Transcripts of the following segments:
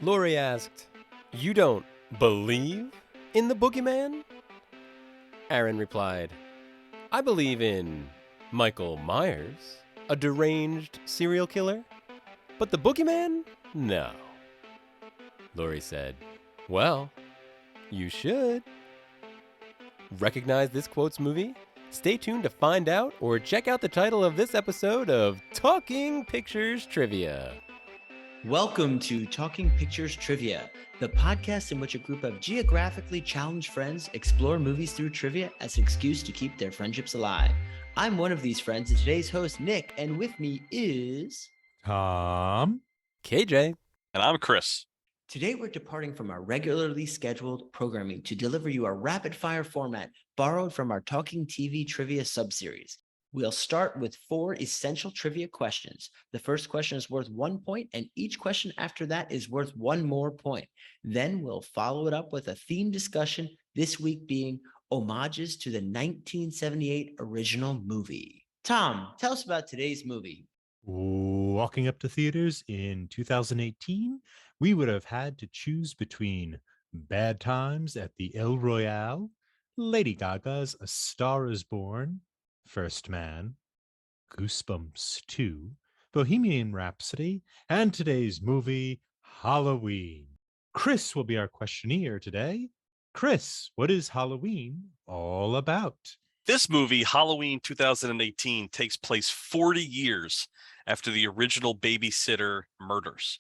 Lori asked, "You don't believe in the boogeyman?" Aaron replied, "I believe in Michael Myers, a deranged serial killer, but the boogeyman? No." Lori said, "Well, you should." Recognize this quote's movie? Stay tuned to find out or check out the title of this episode of Talking Pictures Trivia. Welcome to Talking Pictures Trivia, the podcast in which a group of geographically challenged friends explore movies through trivia as an excuse to keep their friendships alive. I'm one of these friends and today's host, Nick, and with me is... Tom. KJ. And I'm Chris. Today we're departing from our regularly scheduled programming to deliver you a rapid-fire format borrowed from our Talking TV Trivia subseries. We'll start with 4 essential trivia questions. The first question is worth 1 point, and each question after that is worth 1 more point. Then we'll follow it up with a theme discussion, this week being homages to the 1978 original movie. Tom, tell us about today's movie. Walking up to theaters in 2018, we would have had to choose between Bad Times at the El Royale, Lady Gaga's A Star is Born, First Man, Goosebumps 2, Bohemian Rhapsody, and today's movie, Halloween. Chris will be our questionnaire today. Chris, what is Halloween all about? This movie, Halloween 2018, takes place 40 years after the original babysitter murders.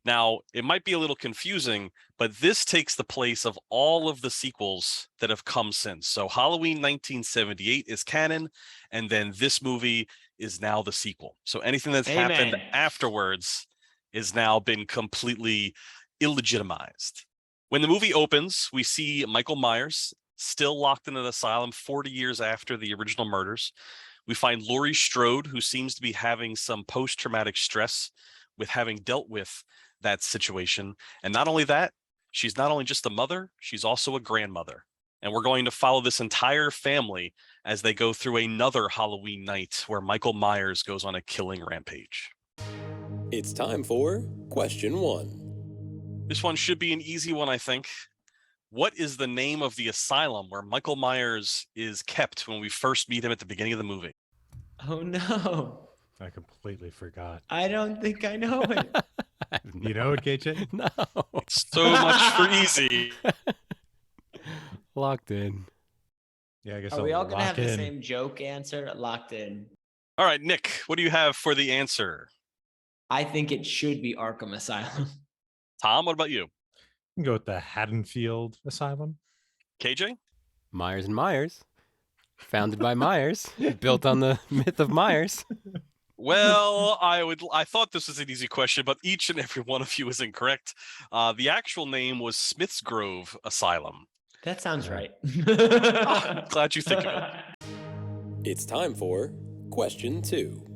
Now, it might be a little confusing, but this takes the place of all of the sequels that have come since. So Halloween 1978 is canon, and then this movie is now the sequel. So anything that's happened afterwards is now been completely illegitimized. When the movie opens, we see Michael Myers still locked in an asylum 40 years after the original murders. We find Laurie Strode, who seems to be having some post-traumatic stress with having dealt with that situation. And not only that, she's not only just a mother, she's also a grandmother. And we're going to follow this entire family as they go through another Halloween night where Michael Myers goes on a killing rampage. It's time for question 1. This one should be an easy one, I think. What is the name of the asylum where Michael Myers is kept when we first meet him at the beginning of the movie? Oh no, I completely forgot. I don't think I know it. You know it, KJ? No. So much for easy. Locked in. Yeah, I guess Are I'll we all going to lock have the in. same joke answer? Locked in. All right, Nick, what do you have for the answer? I think it should be Arkham Asylum. Tom, what about you? You can go with the Haddonfield Asylum. KJ? Myers and Myers. Founded by Myers. Built on the myth of Myers. Well, I thought this was an easy question, but each and every one of you is incorrect. The actual name was Smith's Grove Asylum. That sounds right. Glad you think of it. It's time for question 2.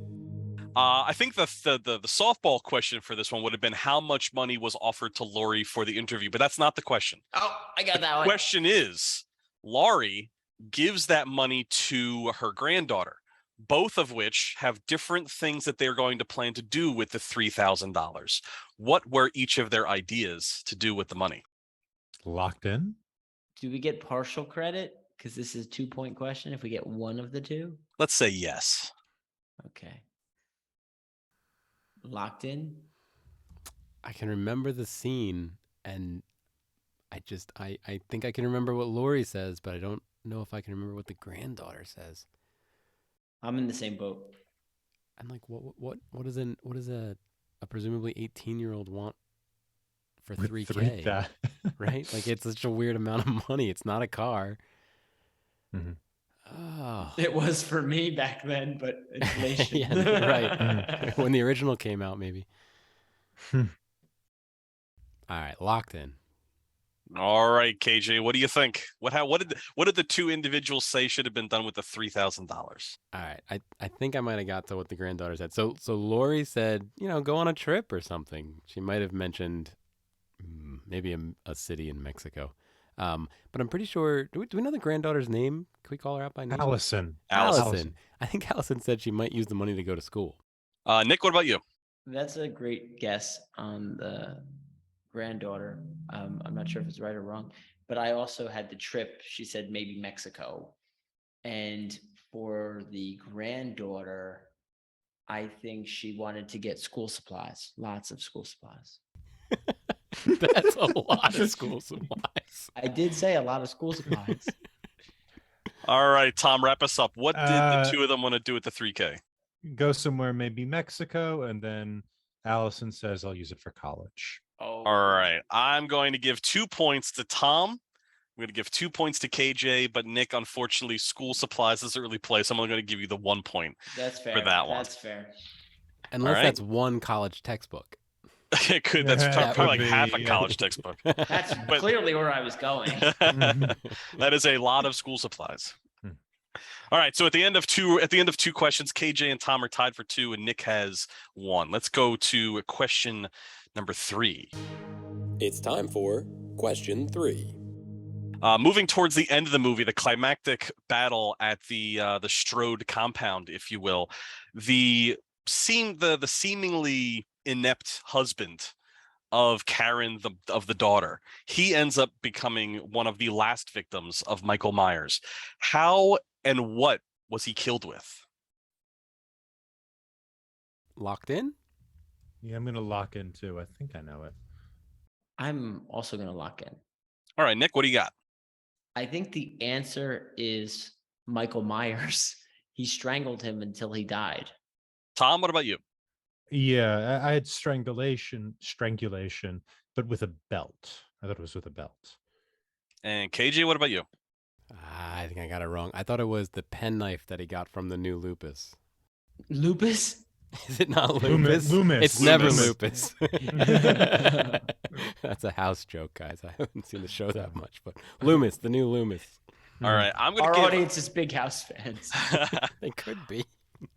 I think the softball question for this one would have been how much money was offered to Laurie for the interview, but that's not the question. Oh, I got that The one. question is, Laurie gives that money to her granddaughter, both of which have different things that they're going to plan to do with the $3,000. What were each of their ideas to do with the money? Locked in. Do we get partial credit? Because this is a 2-point question if we get one of the two. Let's say yes. Okay. Locked in? I can remember the scene, and I think I can remember what Laurie says, but I don't know if I can remember what the granddaughter says. I'm in the same boat. I'm like, what does a presumably 18-year-old want for With 3K? Right? Like, it's such a weird amount of money. It's not a car. Mhm. Oh. It was for me back then, but inflation. Yeah, right. When the original came out, maybe. All right, locked in. All right, KJ, what do you think? What did the two individuals say should have been done with the $3,000? All right, I think I might have got to what the granddaughter said. So Laurie said, go on a trip or something. She might have mentioned maybe a city in Mexico. But I'm pretty sure. Do we know the granddaughter's name? Can we call her out by name? Allison. Allison. I think Allison said she might use the money to go to school. Nick, what about you? That's a great guess on the granddaughter. I'm not sure if it's right or wrong, but I also had the trip. She said maybe Mexico. And for the granddaughter, I think she wanted to get school supplies, lots of school supplies. That's a lot of school supplies. I did say a lot of school supplies. All right, Tom, wrap us up. What did the Uh, two of them want to do with the 3K? Go somewhere, maybe Mexico, and then Allison says, "I'll use it for college." Oh, All right, I'm going to give 2 points to Tom. I'm going to give 2 points to KJ, but Nick, unfortunately, school supplies is early play, so I'm only going to give you the 1 point. that's fair. that one. That's fair. Unless right. that's one college textbook. It could. That's That probably would like half a be- college textbook. That's But- clearly where I was going. That is a lot of school supplies. Hmm. All right. So at the end of two questions, KJ and Tom are tied for 2, and Nick has 1. Let's go to question number 3. It's time for question 3. Moving towards the end of the movie, the climactic battle at the Strode compound, if you will, the seemingly inept husband of Karen, of the daughter, he ends up becoming one of the last victims of Michael Myers. How and what was he killed with? Locked in? Yeah, I'm gonna lock in too. I think I know it. I'm also going to lock in. All right, Nick, what do you got? I think the answer is Michael Myers. He strangled him until he died. Tom, what about you? Yeah, I had strangulation, but with a belt. I thought it was with a belt. And KJ, what about you? I think I got it wrong. I thought it was the penknife that he got from the new Lupus. Lupus? Is it not Loomis. Lupus? Loomis. It's never Loomis. Lupus. That's a house joke, guys. I haven't seen the show that much, but Loomis, the new Loomis. All right, I'm Our gonna audience is big house fans. They could be.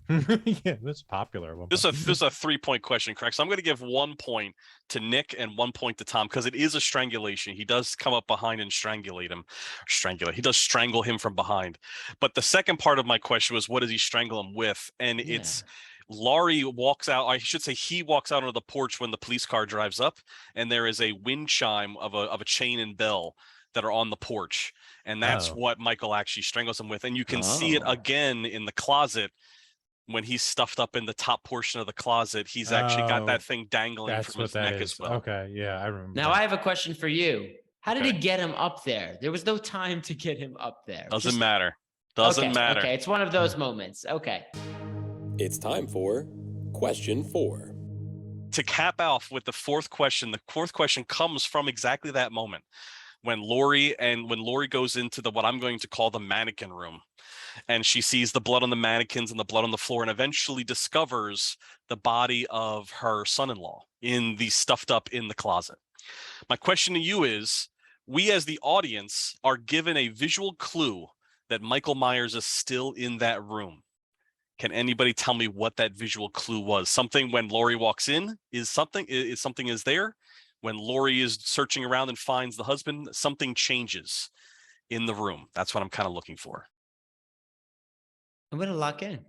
Yeah, that's popular. This is a 3-point question, correct? So I'm going to give 1 point to Nick and 1 point to Tom because it is a strangulation. He does come up behind and strangulate him. He does strangle him from behind. But the second part of my question was, what does he strangle him with? And it's Laurie walks out. I should say he walks out onto the porch when the police car drives up, and there is a wind chime of a chain and bell that are on the porch, and that's Oh. what Michael actually strangles him with. And you can see it Oh. again in the closet. When he's stuffed up in the top portion of the closet, he's actually got Oh, that thing dangling That's from what his that neck is. as well. Okay, yeah, I remember. Now that. I have a question for you. How did Okay. he get him up there? There was no time to get him up there. Doesn't Just- matter. Doesn't okay, matter. Okay, it's one of those moments. Okay. It's time for question 4. To cap off with the 4th question, the 4th question comes from exactly that moment when Laurie goes into what I'm going to call the mannequin room, and she sees the blood on the mannequins and the blood on the floor, and eventually discovers the body of her son-in-law stuffed up in the closet. My question to you is, we as the audience are given a visual clue that Michael Myers is still in that room. Can anybody tell me what that visual clue was? Something when Laurie walks in is something is there. When Laurie is searching around and finds the husband, something changes in the room. That's what I'm kind of looking for. I'm going to lock in.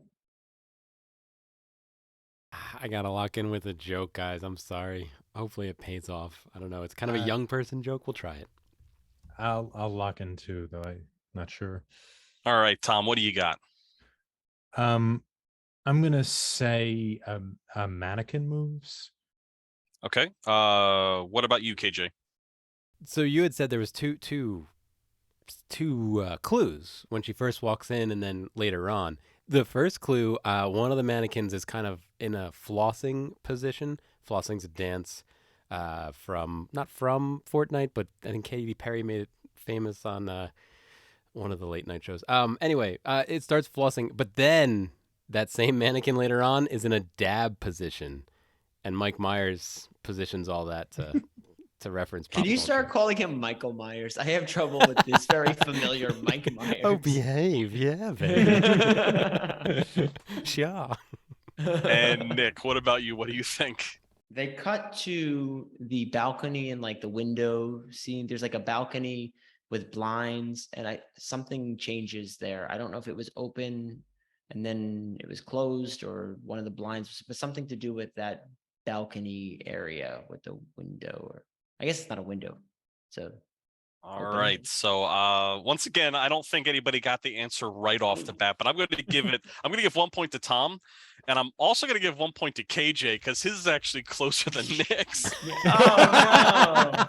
I got to lock in with a joke, guys. I'm sorry. Hopefully it pays off. I don't know. It's kind of a Uh, young person joke. We'll try it. I'll lock in too, though I'm not sure. All right, Tom, what do you got? I'm gonna say a mannequin moves. Okay. What about you, KJ? So you had said there was two clues when she first walks in and then later on. The first clue, one of the mannequins is kind of in a flossing position. Flossing's a dance not from Fortnite, but I think Katy Perry made it famous on one of the late night shows. Anyway, it starts flossing, but then that same mannequin later on is in a dab position, and Mike Myers positions all that to reference. Can pop you culture. start calling him Michael Myers? I have trouble with this very familiar Mike Myers. Oh, behave, yeah, baby. Sure. And Nick, what about you? What do you think? They cut to the balcony and like the window scene. There's like a balcony with blinds, and something changes there. I don't know if it was open and then it was closed, or one of the blinds, but something to do with that balcony area with the window. Or I guess it's not a window. So All Open. right. So once again, I don't think anybody got the answer right off the bat, but I'm going to give 1 point to Tom, and I'm also going to give 1 point to KJ because his is actually closer than Nick's. Oh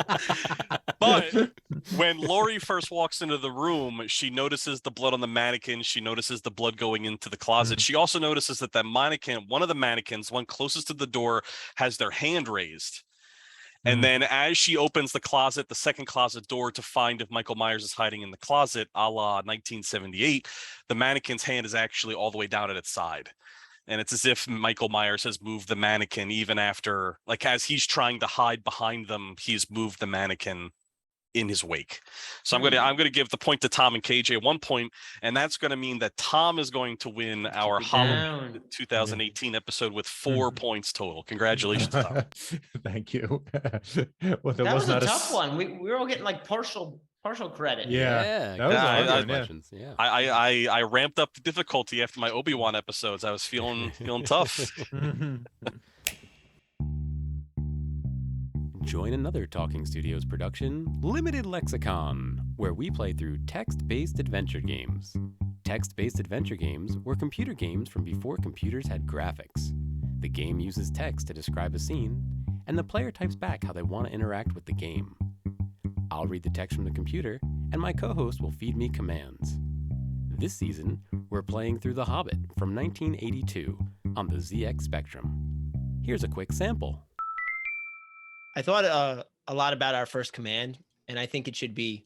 But when Lori first walks into the room, she notices the blood on the mannequin. She notices the blood going into the closet. She also notices that mannequin, one of the mannequins, one closest to the door, has their hand raised. And then as she opens the closet, the second closet door to find if Michael Myers is hiding in the closet, a la 1978, the mannequin's hand is actually all the way down at its side. And it's as if Michael Myers has moved the mannequin even after, like as he's trying to hide behind them, he's moved the mannequin in his wake. So I'm gonna give the point to Tom and KJ 1 point, and that's gonna mean that Tom is going to win our it Halloween down. 2018 episode with 4 points total. Congratulations, Tom. Thank you. Well, That was a not tough one. We were all getting like partial credit. Yeah, that was Yeah, a hard I- one, yeah. questions. Yeah. I ramped up the difficulty after my Obi-Wan episodes. I was feeling tough. Join another Talking Studios production, Limited Lexicon, where we play through text-based adventure games. Text-based adventure games were computer games from before computers had graphics. The game uses text to describe a scene, and the player types back how they want to interact with the game. I'll read the text from the computer, and my co-host will feed me commands. This season, we're playing through The Hobbit from 1982 on the ZX Spectrum. Here's a quick sample. I thought a lot about our first command, and I think it should be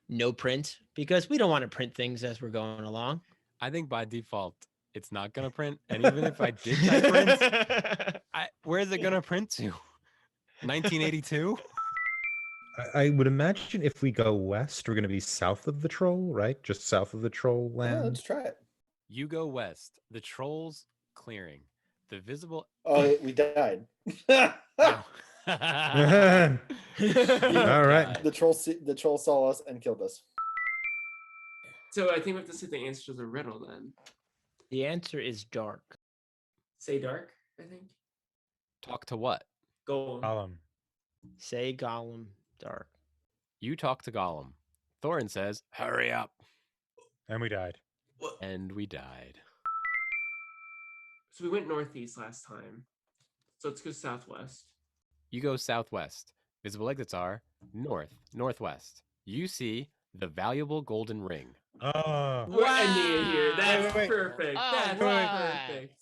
no print because we don't want to print things as we're going along. I think by default, it's not going to print. And even if I did type print, where is it going to print to? 1982? I would imagine if we go west, we're going to be south of the troll, right? Just south of the troll land. Yeah, let's try it. You go west. The troll's clearing. The visible. Oh, we died. All right. The troll saw us and killed us. So I think we have to say the answer to the riddle then. The answer is dark. Say dark, I think. Talk to what? Gold. Say Gollum dark. You talk to Gollum. Thorin says, hurry up. And we died. And we died. So we went northeast last time. So let's go southwest. You go southwest. Visible exits are north, northwest. You see the valuable golden ring. Oh. We're ending it here. That's wait. perfect. All That's right. perfect.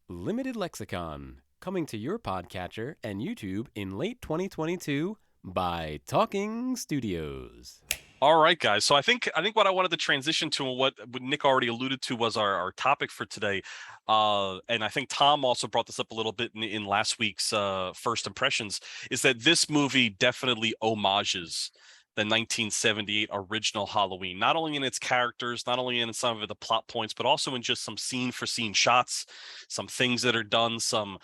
Limited Lexicon, coming to your podcatcher and YouTube in late 2022 by Talking Studios. All right, guys. So I think what I wanted to transition to and what Nick already alluded to was our topic for today. And I think Tom also brought this up a little bit in last week's first impressions, is that this movie definitely homages the 1978 original Halloween, not only in its characters, not only in some of the plot points, but also in just some scene for scene shots, some things that are done, some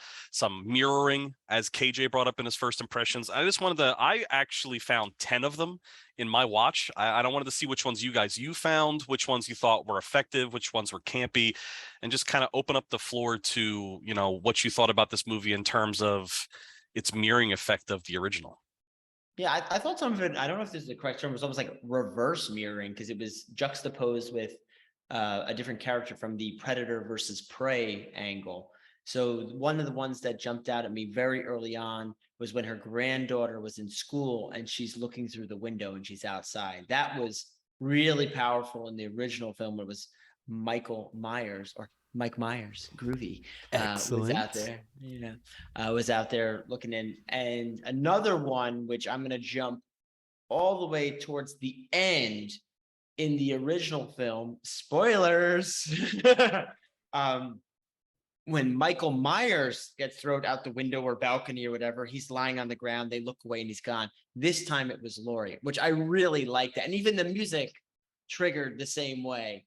mirroring, as KJ brought up in his first impressions. I actually found 10 of them in my watch. I wanted to see which ones you found, which ones you thought were effective, which ones were campy, and just kind of open up the floor to, what you thought about this movie in terms of its mirroring effect of the original. Yeah, I thought some of it, I don't know if this is the correct term, it was almost like reverse mirroring because it was juxtaposed with a different character from the predator versus prey angle. So one of the ones that jumped out at me very early on was when her granddaughter was in school and she's looking through the window and she's outside. That was really powerful in the original film. It was Michael Myers or Mike Myers, Groovy, was out there. Was out there looking in. And another one, which I'm going to jump all the way towards the end in the original film, spoilers, when Michael Myers gets thrown out the window or balcony or whatever, he's lying on the ground, they look away and he's gone. This time it was Laurie, which I really liked that. And even the music triggered the same way.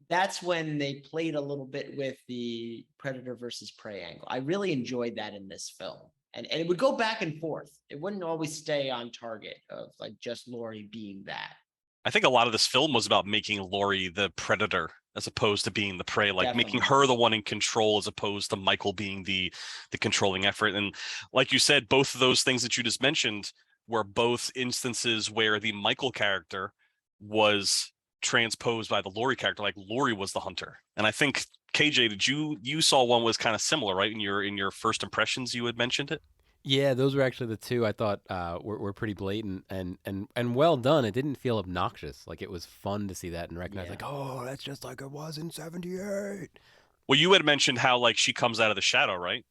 That's when they played a little bit with the predator versus prey angle. I really enjoyed that in this film. And it would go back and forth. It wouldn't always stay on target of like just Laurie being that. I think a lot of this film was about making Laurie the predator as opposed to being the prey, like making Definitely. her the one in control as opposed to Michael being the controlling effort. And like you said, both of those things that you just mentioned were both instances where the Michael character was transposed by the Laurie character, like Laurie was the hunter. And I think KJ, did you saw one was kind of similar, right? In your first impressions, you had mentioned it. Yeah, those were actually the two I thought were pretty blatant and well done. It didn't feel obnoxious. Like it was fun to see that and recognize, Yeah. like, oh, that's just like it was in '78. Well, you had mentioned how like she comes out of the shadow, right?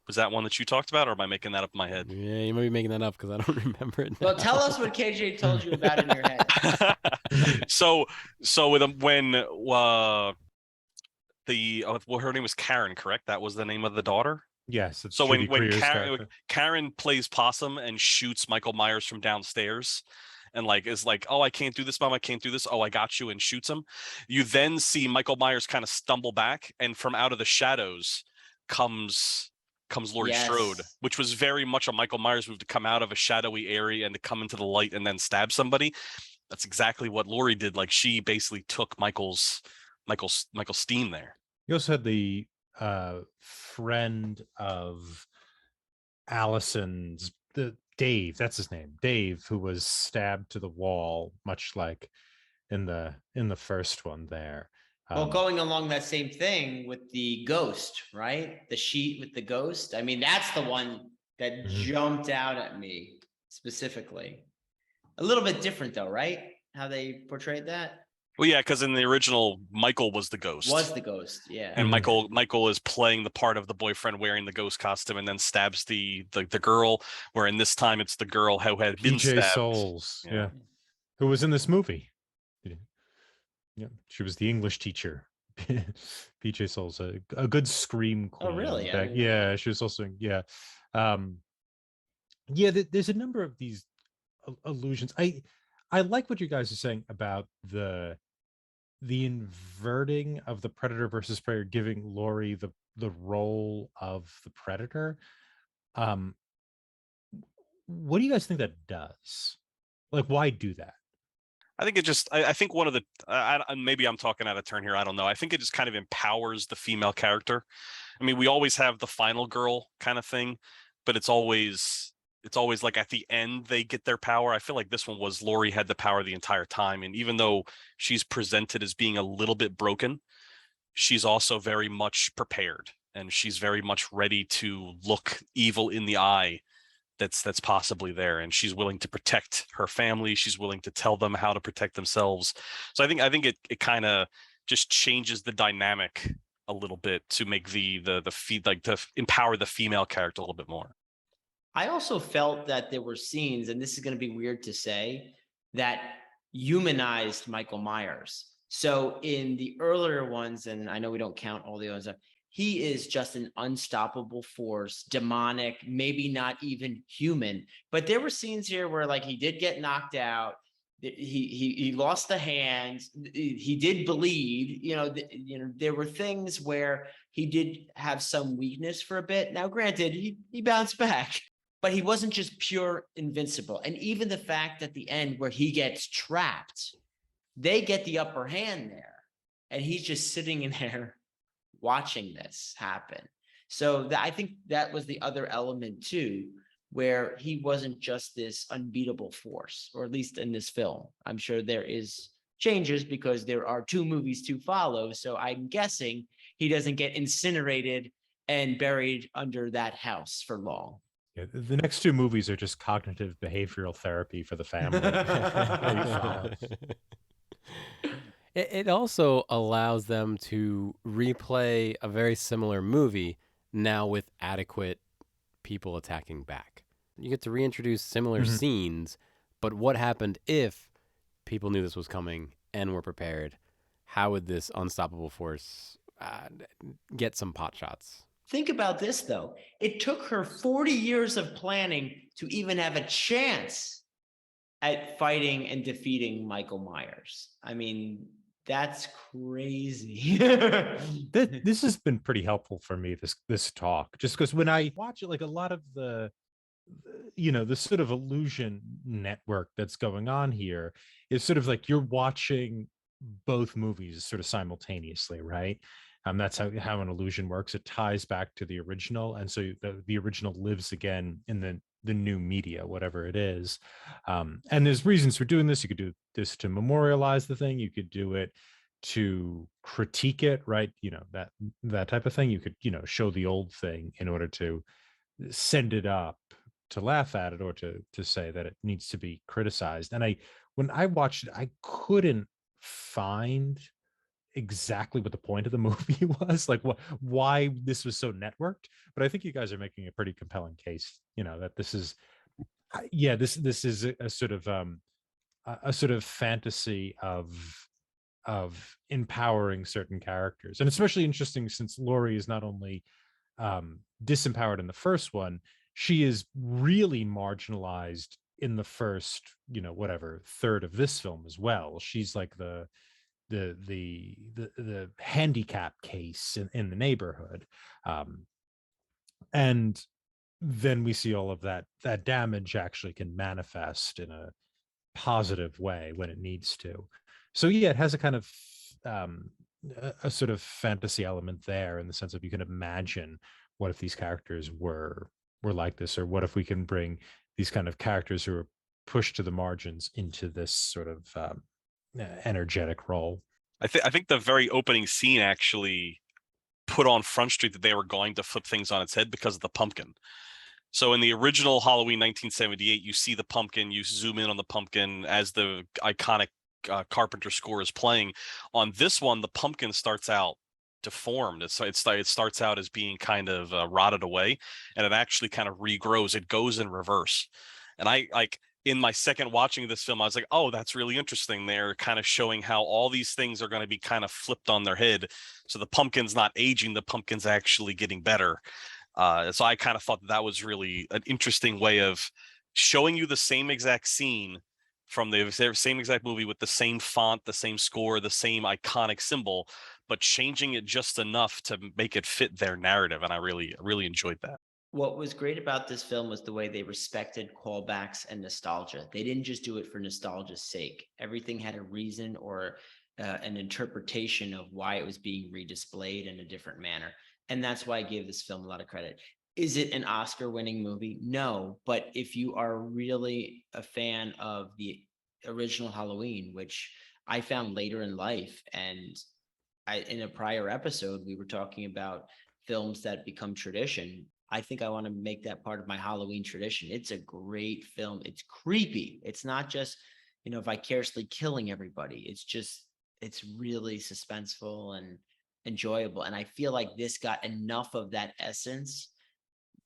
Was that one that you talked about, or am I making that up in my head? Yeah, you might be making that up because I don't remember it. Well, now. tell us what KJ told you about in your head. so with when well, her name was Karen, correct? That was the name of the daughter. Yes, it's So Judy when Greer's Karen character. Karen plays possum and shoots Michael Myers from downstairs, and like is like, oh, I can't do this, Mom, I can't do this. Oh, I got you, and shoots him. You then see Michael Myers kind of stumble back, and from out of the shadows comes Laurie Strode, Yes. which was very much a Michael Myers move to come out of a shadowy area and to come into the light and then stab somebody. That's exactly what Laurie did. Like she basically took Michael's steam there. You also had the friend of Allison's, the Dave, that's his name, Dave, who was stabbed to the wall, much like in the first one there. Well, going along that same thing with the ghost, right? The sheet with the ghost. I mean, that's the one that jumped out at me specifically. A little bit different though, right? How they portrayed that Well, yeah, because in the original, Michael was the ghost. was the ghost. Yeah. And Michael is playing the part of the boyfriend wearing the ghost costume and then stabs the girl, where in this time it's the girl who had been PJ stabbed. Souls, Yeah. yeah, who was in this movie. Yeah, she was the English teacher. PJ Souls, a good scream queen. Oh, really? Yeah, she was also yeah. There's a number of these allusions. I like what you guys are saying about the inverting of the Predator versus Prey, giving Laurie the role of the Predator. What do you guys think that does? Like, why do that? I think it just, I think one of the, maybe I'm talking out of turn here. I don't know. I think it just kind of empowers the female character. I mean, we always have the final girl kind of thing, but it's always like at the end they get their power. I feel like this one was Laurie had the power the entire time. And even though she's presented as being a little bit broken, she's also very much prepared and she's very much ready to look evil in the eye that's possibly there, and she's willing to protect her family. She's willing to tell them how to protect themselves. So I think it kind of just changes the dynamic a little bit to make the feed, like to empower the female character a little bit more. I also felt that there were scenes, and this is going to be weird to say, that humanized Michael Myers. So in the earlier ones, and I know we don't count all the others, he is just an unstoppable force, demonic, maybe not even human. But there were scenes here where like he did get knocked out. He lost the hand. He did bleed. There were things where he did have some weakness for a bit. Now, granted, he bounced back, but he wasn't just pure invincible. And even the fact at the end where he gets trapped, they get the upper hand there, and he's just sitting in there watching this happen. So I think that was the other element too, where he wasn't just this unbeatable force, or at least in this film. I'm sure there is changes because there are 2 movies to follow. So I'm guessing he doesn't get incinerated and buried under that house for long. Yeah, the next 2 movies are just cognitive behavioral therapy for the family. It also allows them to replay a very similar movie now with adequate people attacking back. You get to reintroduce similar scenes, but what happened if people knew this was coming and were prepared? How would this unstoppable force get some pot shots? Think about this, though. It took her 40 years of planning to even have a chance at fighting and defeating Michael Myers. I mean, that's crazy. This has been pretty helpful for me, this talk, just because when I watch it, like a lot of the sort of illusion network that's going on here is sort of like you're watching both movies sort of simultaneously, right? That's how an illusion works. It ties back to the original, and so the original lives again in the new media, whatever it is. And there's reasons for doing this. You could do this to memorialize the thing. You could do it to critique it, right? That type of thing. You could show the old thing in order to send it up to laugh at it, or to say that it needs to be criticized. And when I watched it, I couldn't find exactly what the point of the movie was, like why this was so networked. But I think you guys are making a pretty compelling case, that this is this is a sort of fantasy of empowering certain characters. And especially interesting since Laurie is not only disempowered in the first one, she is really marginalized in the first whatever third of this film as well. She's like the handicap case in the neighborhood. And then we see all of that damage actually can manifest in a positive way when it needs to. So yeah, it has a kind of a sort of fantasy element there, in the sense of you can imagine what if these characters were like this, or what if we can bring these kind of characters who are pushed to the margins into this sort of energetic role. I think the very opening scene actually put on Front Street that they were going to flip things on its head because of the pumpkin. So in the original Halloween 1978, you see the pumpkin, you zoom in on the pumpkin as the iconic Carpenter score is playing. On this one, the pumpkin starts out deformed. It starts out as being kind of rotted away, and it actually kind of regrows. It goes in reverse. And I like, in my second watching of this film, I was like, oh, that's really interesting. They're kind of showing how all these things are going to be kind of flipped on their head. So the pumpkin's not aging, the pumpkin's actually getting better. So I kind of thought that was really an interesting way of showing you the same exact scene from the same exact movie with the same font, the same score, the same iconic symbol, but changing it just enough to make it fit their narrative. And I really enjoyed that. What was great about this film was the way they respected callbacks and nostalgia. They didn't just do it for nostalgia's sake. Everything had a reason or an interpretation of why it was being redisplayed in a different manner. And that's why I give this film a lot of credit. Is it an Oscar-winning movie? No, but if you are really a fan of the original Halloween, which I found later in life, and in a prior episode, we were talking about films that become tradition. I think I want to make that part of my Halloween tradition. It's a great film. It's creepy. It's not just, vicariously killing everybody. It's really suspenseful and enjoyable. And I feel like this got enough of that essence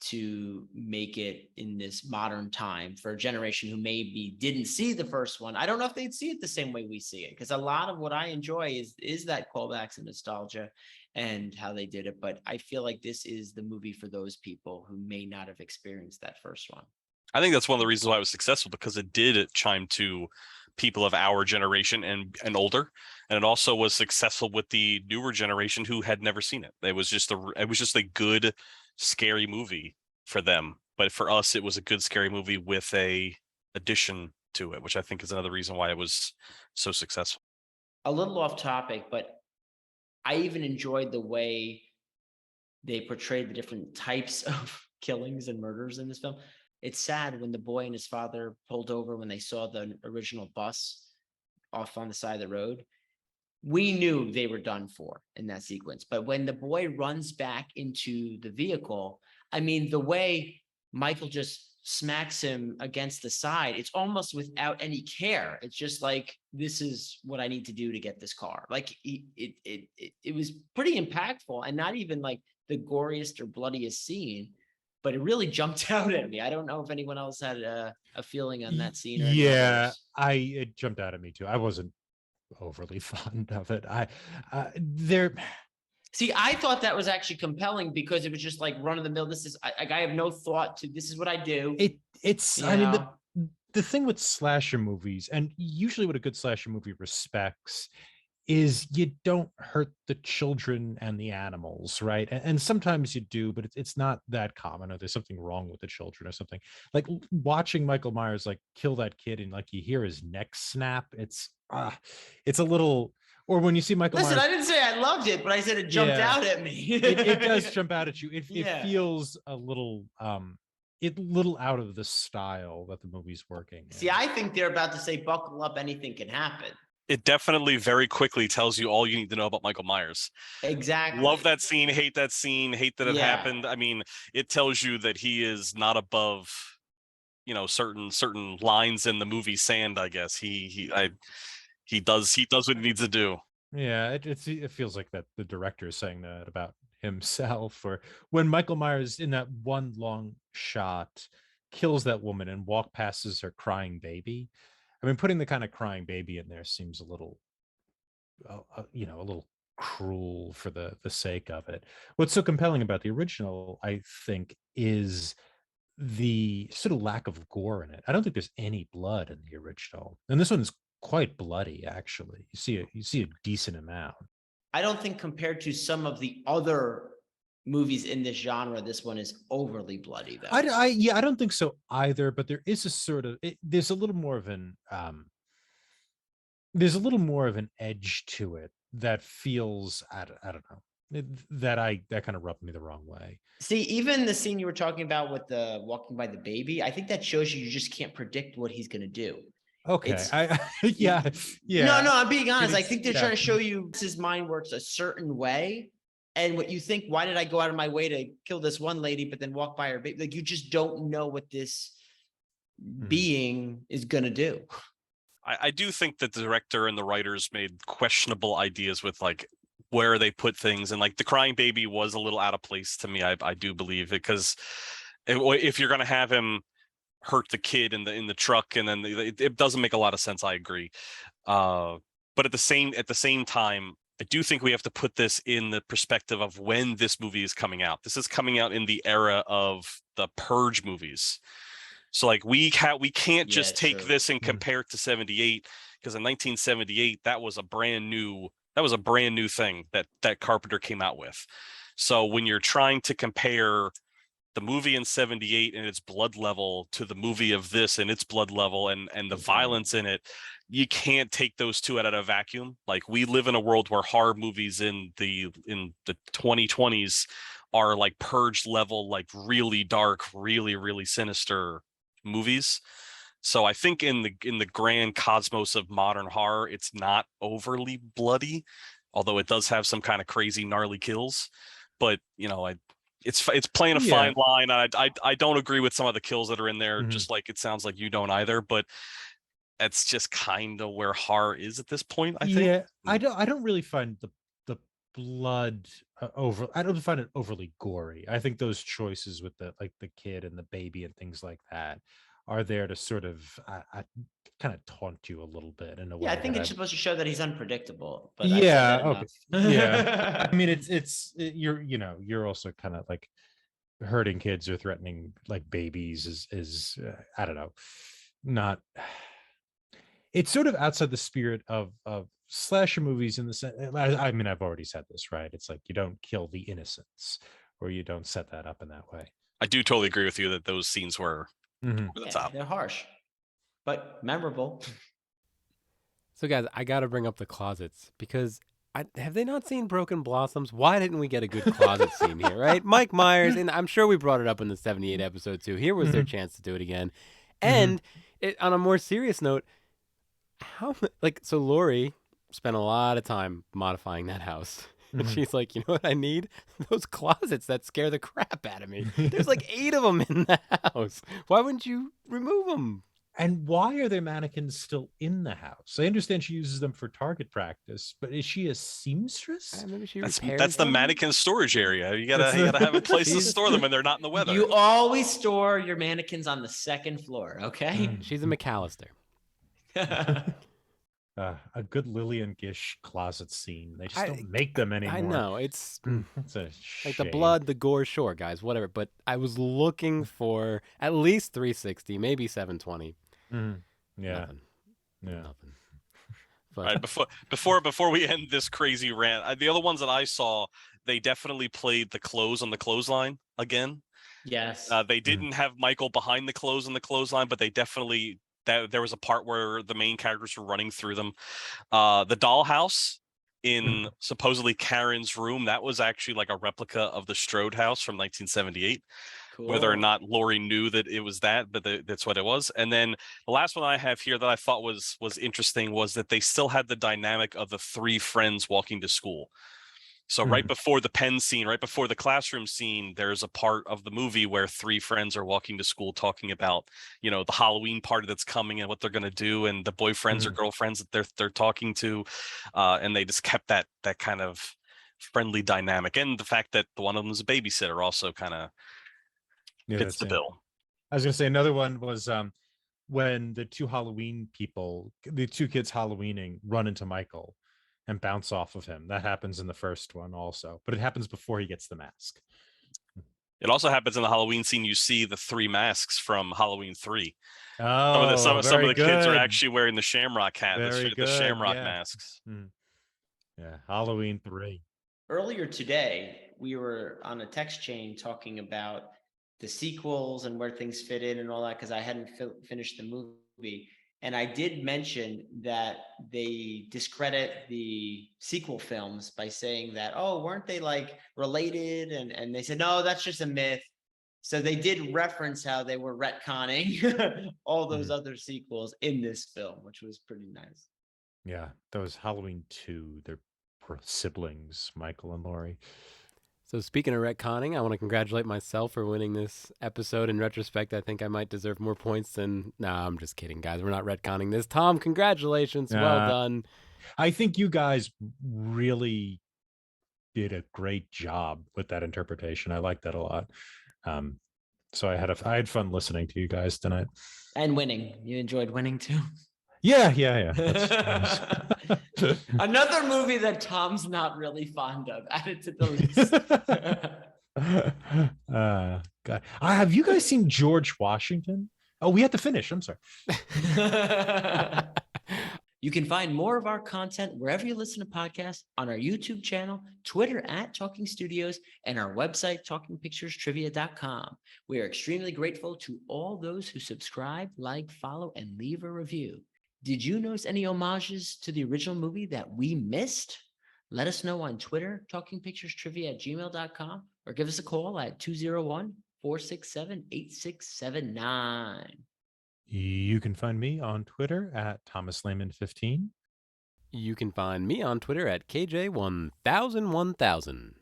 to make it in this modern time for a generation who maybe didn't see the first one. I don't know if they'd see it the same way we see it, because a lot of what I enjoy is that callbacks and nostalgia and how they did it. But I feel like this is the movie for those people who may not have experienced that first one. I think that's one of the reasons why it was successful, because it did chime to people of our generation and older, and it also was successful with the newer generation who had never seen it. It was just a good scary movie for them, but for us it was a good scary movie with a addition to it, which I think is another reason why it was so successful. A little off topic, but I even enjoyed the way they portrayed the different types of killings and murders in this film. It's sad when the boy and his father pulled over when they saw the original bus off on the side of the road. We knew they were done for in that sequence. But when the boy runs back into the vehicle, I mean, the way Michael just smacks him against the side, it's almost without any care. It's just like, this is what I need to do to get this car. Like it was pretty impactful, and not even like the goriest or bloodiest scene, but it really jumped out at me. I don't know if anyone else had a feeling on that scene. Or yeah, it jumped out at me too. I wasn't overly fond of it. See, I thought that was actually compelling because it was just like run of the mill. This is I have no thought to, this is what I do. I mean, the thing with slasher movies, and usually what a good slasher movie respects, is you don't hurt the children and the animals, right? And sometimes you do, but it's not that common, or there's something wrong with the children or something. Like watching Michael Myers like kill that kid and like you hear his neck snap. It's a little Or when you see Michael Listen, Myers, I didn't say I loved it, but I said it jumped Yeah. out at me. it does jump out at you. It Yeah. feels a little little out of the style that the movie's working. See, in. I think they're about to say, buckle up, anything can happen. It definitely very quickly tells you all you need to know about Michael Myers. Exactly. Love that scene, hate that scene, hate that it Yeah. happened. I mean, it tells you that he is not above, you know, certain lines in the movie sand, I guess. He does what he needs to do. Yeah, it feels like that the director is saying that about himself. Or when Michael Myers in that one long shot kills that woman and walk passes her crying baby. I mean, putting the kind of crying baby in there seems a little, a little cruel for the sake of it. What's so compelling about the original, I think, is the sort of lack of gore in it. I don't think there's any blood in the original, and this one's quite bloody. Actually, you see a decent amount. I don't think compared to some of the other movies in this genre, this one is overly bloody, though. I don't think so either. But there is a sort of there's a little more of an edge to it that feels I don't know that kind of rubbed me the wrong way. See, even the scene you were talking about with the walking by the baby, I think that shows you just can't predict what he's going to do. Okay, Yeah. No, I'm being honest. I is- think they're yeah. trying to show you his mind works a certain way. And what you think, why did I go out of my way to kill this one lady, but then walk by her baby? Like, you just don't know what this being is going to do. I do think that the director and the writers made questionable ideas with like where they put things, and like the crying baby was a little out of place to me. I do believe, because if you're going to have him hurt the kid in the truck, and then it doesn't make a lot of sense. I agree, but at the same time, I do think we have to put this in the perspective of when this movie is coming out. This is coming out in the era of the Purge movies. So like we can't just take true. this and compare it to 78, because in 1978 that was a brand new thing that Carpenter came out with. So when you're trying to compare the movie in 78 and its blood level to the movie of this and its blood level and the violence in it, you can't take those two out of a vacuum. Like, we live in a world where horror movies in the 2020s are like Purge level, like really dark, really, really sinister movies. So I think in the grand cosmos of modern horror, it's not overly bloody, although it does have some kind of crazy gnarly kills. But it's playing a fine line. I don't agree with some of the kills that are in there, just like it sounds like you don't either. But that's just kind of where horror is at this point, I think. Yeah, I don't really find the blood I don't find it overly gory. I think those choices with the kid and the baby and things like that are there to sort of kind of taunt you a little bit in a way. Yeah, I think that it's supposed to show that he's unpredictable. But Yeah, I've said that okay. enough. Yeah. I mean, you're also kind of like hurting kids or threatening like babies is I don't know, not. It's sort of outside the spirit of slasher movies in the sense. I mean, I've already said this, right? It's like you don't kill the innocents, or you don't set that up in that way. I do totally agree with you that those scenes were over the Yeah, top. they're harsh, but memorable. So, guys, I got to bring up the closets because have they not seen Broken Blossoms? Why didn't we get a good closet scene here, right? Mike Myers, and I'm sure we brought it up in the 78 episode too. Here was their chance to do it again. And on a more serious note, so Laurie spent a lot of time modifying that house. And she's like, you know what I need? Those closets that scare the crap out of me. There's like 8 of them in the house. Why wouldn't you remove them? And why are there mannequins still in the house? I understand she uses them for target practice, but is she a seamstress? Maybe she That's repairs the them? mannequin storage area. You gotta have a place to store them when they're not in the weather. You always store your mannequins on the second floor, okay? She's a McAllister. A good Lillian Gish closet scene. They just don't make them anymore. I know. It's It's a like the shame. blood, the gore, sure, guys, whatever. But I was looking for at least 360, maybe 720. Yeah. Nothing. Yeah. Nothing. All right, before we end this crazy rant, the other ones that I saw, they definitely played the clothes on the clothesline again. Yes. They didn't have Michael behind the clothes on the clothesline, but they definitely there was a part where the main characters were running through them. The dollhouse, in supposedly Karen's room. That was actually like a replica of the Strode house from 1978. Cool. Whether or not Laurie knew that it was that, but that's what it was. And then the last one I have here that I thought was interesting was that they still had the dynamic of the three friends walking to school. So right before the pen scene, right before the classroom scene, there's a part of the movie where three friends are walking to school talking about, you know, the Halloween party that's coming and what they're going to do, and the boyfriends or girlfriends that they're talking to, and they just kept that kind of friendly dynamic, and the fact that the one of them is a babysitter also kind of fits the bill. I was gonna say another one was when the two kids Halloweening run into Michael and bounce off of him. That happens in the first one also, but it happens before he gets the mask. It also happens in the Halloween scene. You see the three masks from Halloween 3. Oh, some of the kids are good. actually wearing the Shamrock hat, the Shamrock masks. Yeah, Halloween 3. Earlier today, we were on a text chain talking about the sequels and where things fit in and all that, because I hadn't finished the movie. And I did mention that they discredit the sequel films by saying that, oh, weren't they like related? And they said, no, that's just a myth. So they did reference how they were retconning all those other sequels in this film, which was pretty nice. Yeah, that was Halloween 2. They're siblings, Michael and Laurie. So speaking of retconning, I want to congratulate myself for winning this episode. In retrospect, I think I might deserve more points than... Nah, I'm just kidding, guys. We're not retconning this. Tom, congratulations. Well done. I think you guys really did a great job with that interpretation. I like that a lot. So I had fun listening to you guys tonight. And winning. You enjoyed winning too? Yeah. Another movie that Tom's not really fond of. Added to the list. God. Have you guys seen George Washington? Oh, we had to finish. I'm sorry. You can find more of our content wherever you listen to podcasts, on our YouTube channel, Twitter @Talking Studios, and our website, talkingpicturestrivia.com. We are extremely grateful to all those who subscribe, like, follow, and leave a review. Did you notice any homages to the original movie that we missed? Let us know on Twitter, talkingpicturestrivia@gmail.com, or give us a call at 201-467-8679. You can find me on Twitter @ThomasLehman15. You can find me on Twitter @KJ10001000.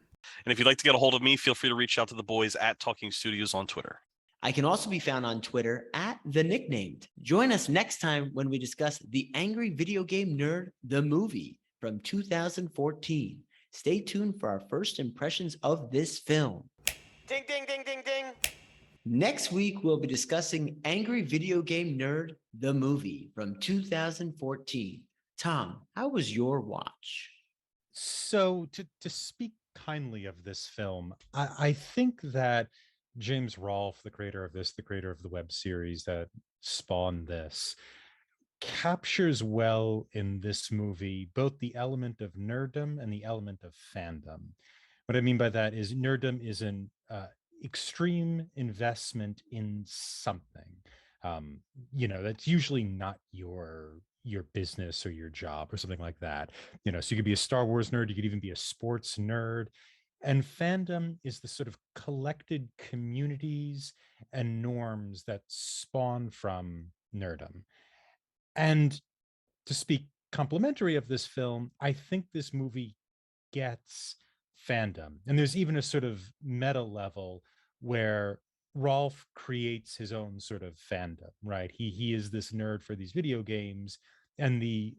And if you'd like to get a hold of me, feel free to reach out to the boys @Talking Studios on Twitter. I can also be found on Twitter @TheNicknamed. Join us next time when we discuss The Angry Video Game Nerd, the movie from 2014. Stay tuned for our first impressions of this film. Ding, ding, ding, ding, ding. Next week, we'll be discussing Angry Video Game Nerd, the movie from 2014. Tom, how was your watch? So to speak kindly of this film, I think that James Rolfe, the creator of the web series that spawned this, captures well in this movie both the element of nerddom and the element of fandom. What I mean by that is nerddom is an extreme investment in something. That's usually not your business or your job or something like that. So you could be a Star Wars nerd, you could even be a sports nerd. And fandom is the sort of collected communities and norms that spawn from nerddom. And to speak complimentary of this film, I think this movie gets fandom. And there's even a sort of meta level where Rolfe creates his own sort of fandom, right? He is this nerd for these video games, and the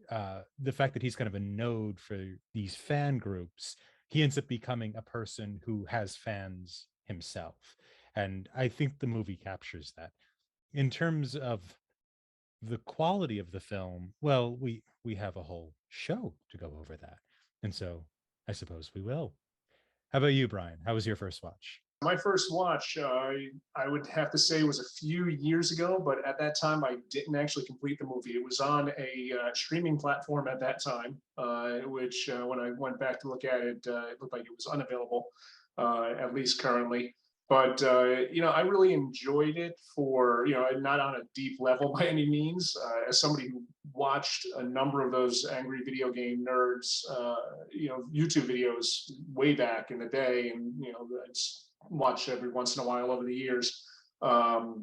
fact that he's kind of a node for these fan groups, he ends up becoming a person who has fans himself. And I think the movie captures that. In terms of the quality of the film, well, we have a whole show to go over that. And so I suppose we will. How about you, Brian? How was your first watch? My first watch, I would have to say, was a few years ago, but at that time I didn't actually complete the movie. It was on a streaming platform at that time, which when I went back to look at it, it looked like it was unavailable, at least currently. But I really enjoyed it for not on a deep level by any means. As somebody who watched a number of those angry video game nerds, YouTube videos way back in the day, and it's watched every once in a while over the years.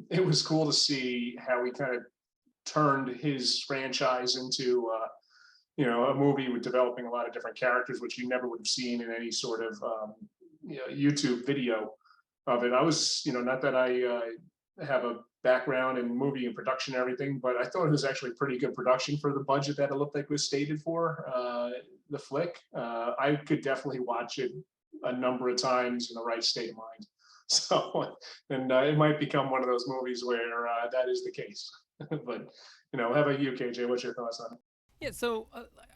It was cool to see how he kind of turned his franchise into a movie with developing a lot of different characters, which you never would have seen in any sort of YouTube video of it. I was, not that I have a background in movie and production and everything, but I thought it was actually pretty good production for the budget that it looked like was stated for the flick. I could definitely watch it a number of times in the right state of mind. So, and it might become one of those movies where that is the case. But, how about you, KJ? What's your thoughts on it? Yeah, so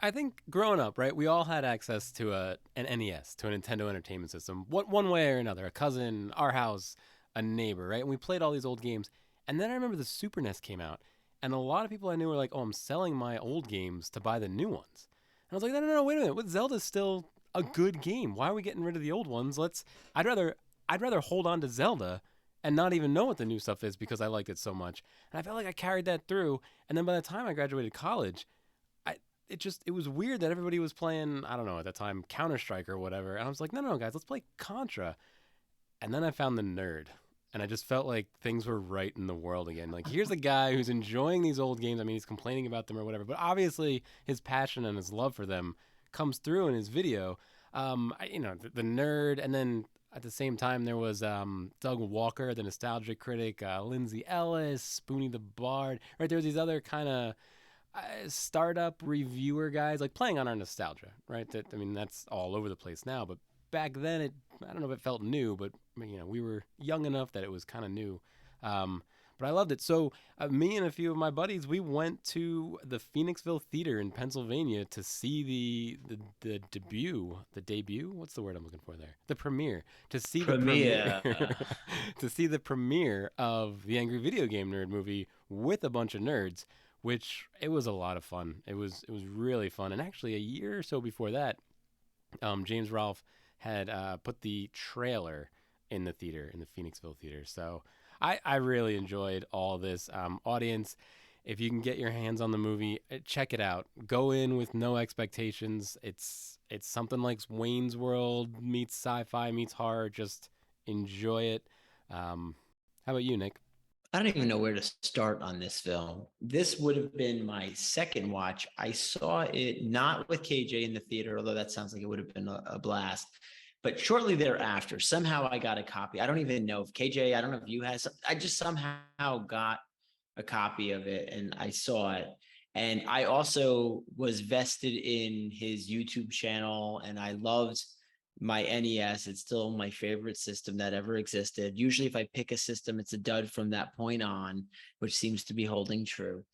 I think growing up, right, we all had access to an NES, to a Nintendo Entertainment System, one way or another, a cousin, our house, a neighbor, right? And we played all these old games. And then I remember the Super NES came out, and a lot of people I knew were like, oh, I'm selling my old games to buy the new ones. And I was like, no, wait a minute. What, Zelda's still a good game. Why are we getting rid of the old ones? I'd rather hold on to Zelda and not even know what the new stuff is because I liked it so much. And I felt like I carried that through. And then by the time I graduated college, it was weird that everybody was playing, I don't know, at that time, Counter-Strike or whatever. And I was like, no, guys, let's play Contra. And then I found the nerd. And I just felt like things were right in the world again. Like, here's a guy who's enjoying these old games. I mean, he's complaining about them or whatever. But obviously, his passion and his love for them comes through in his video. The nerd. And then at the same time, there was Doug Walker, the nostalgia critic, Lindsay Ellis, Spoonie the Bard. Right, there was these other kind of startup reviewer guys, like playing on our nostalgia, right? That's all over the place now, but back then I don't know if it felt new, but we were young enough that it was kind of new. But I loved it. So me and a few of my buddies, we went to the Phoenixville Theater in Pennsylvania to see the debut. What's the word I'm looking for there? The premiere. To see the premiere to see the premiere of the Angry Video Game Nerd movie with a bunch of nerds. Which it was a lot of fun. It was really fun. And actually, a year or so before that, James Rolfe had put the trailer in the theater, in the Phoenixville Theater. So I really enjoyed all this. Audience, if you can get your hands on the movie, check it out. Go in with no expectations. It's something like Wayne's World meets sci-fi meets horror. Just enjoy it. How about you, Nick? I don't even know where to start on this film. This would have been my second watch. I saw it not with KJ in the theater, although that sounds like it would have been a blast. But shortly thereafter, somehow I got a copy. I don't even know if KJ, I don't know if you had, I just somehow got a copy of it and I saw it. And I also was vested in his YouTube channel and I loved my NES. It's still my favorite system that ever existed. Usually if I pick a system, it's a dud from that point on, which seems to be holding true.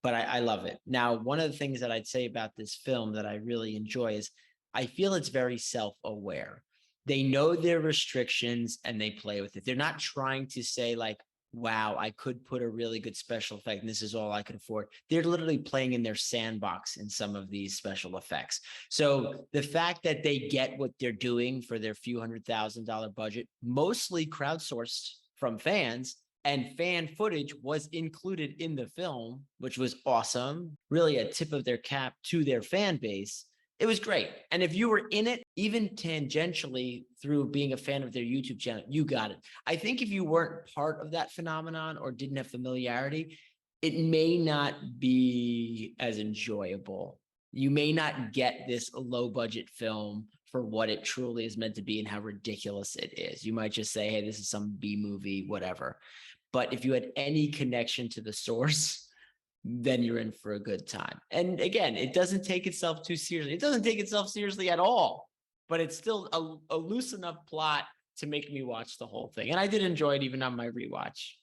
But I love it. Now, one of the things that I'd say about this film that I really enjoy is I feel it's very self-aware. They know their restrictions and they play with it. They're not trying to say like, wow, I could put a really good special effect and this is all I can afford. They're literally playing in their sandbox in some of these special effects. So the fact that they get what they're doing for their few $100,000 budget, mostly crowdsourced from fans, and fan footage was included in the film, which was awesome. Really a tip of their cap to their fan base. It was great. And if you were in it, even tangentially through being a fan of their YouTube channel, you got it. I think if you weren't part of that phenomenon or didn't have familiarity, it may not be as enjoyable. You may not get this low budget film for what it truly is meant to be and how ridiculous it is. You might just say, hey, this is some B movie, whatever. But if you had any connection to the source, then you're in for a good time. And again, it doesn't take itself too seriously. It doesn't take itself seriously at all, but it's still a loose enough plot to make me watch the whole thing. And I did enjoy it even on my rewatch.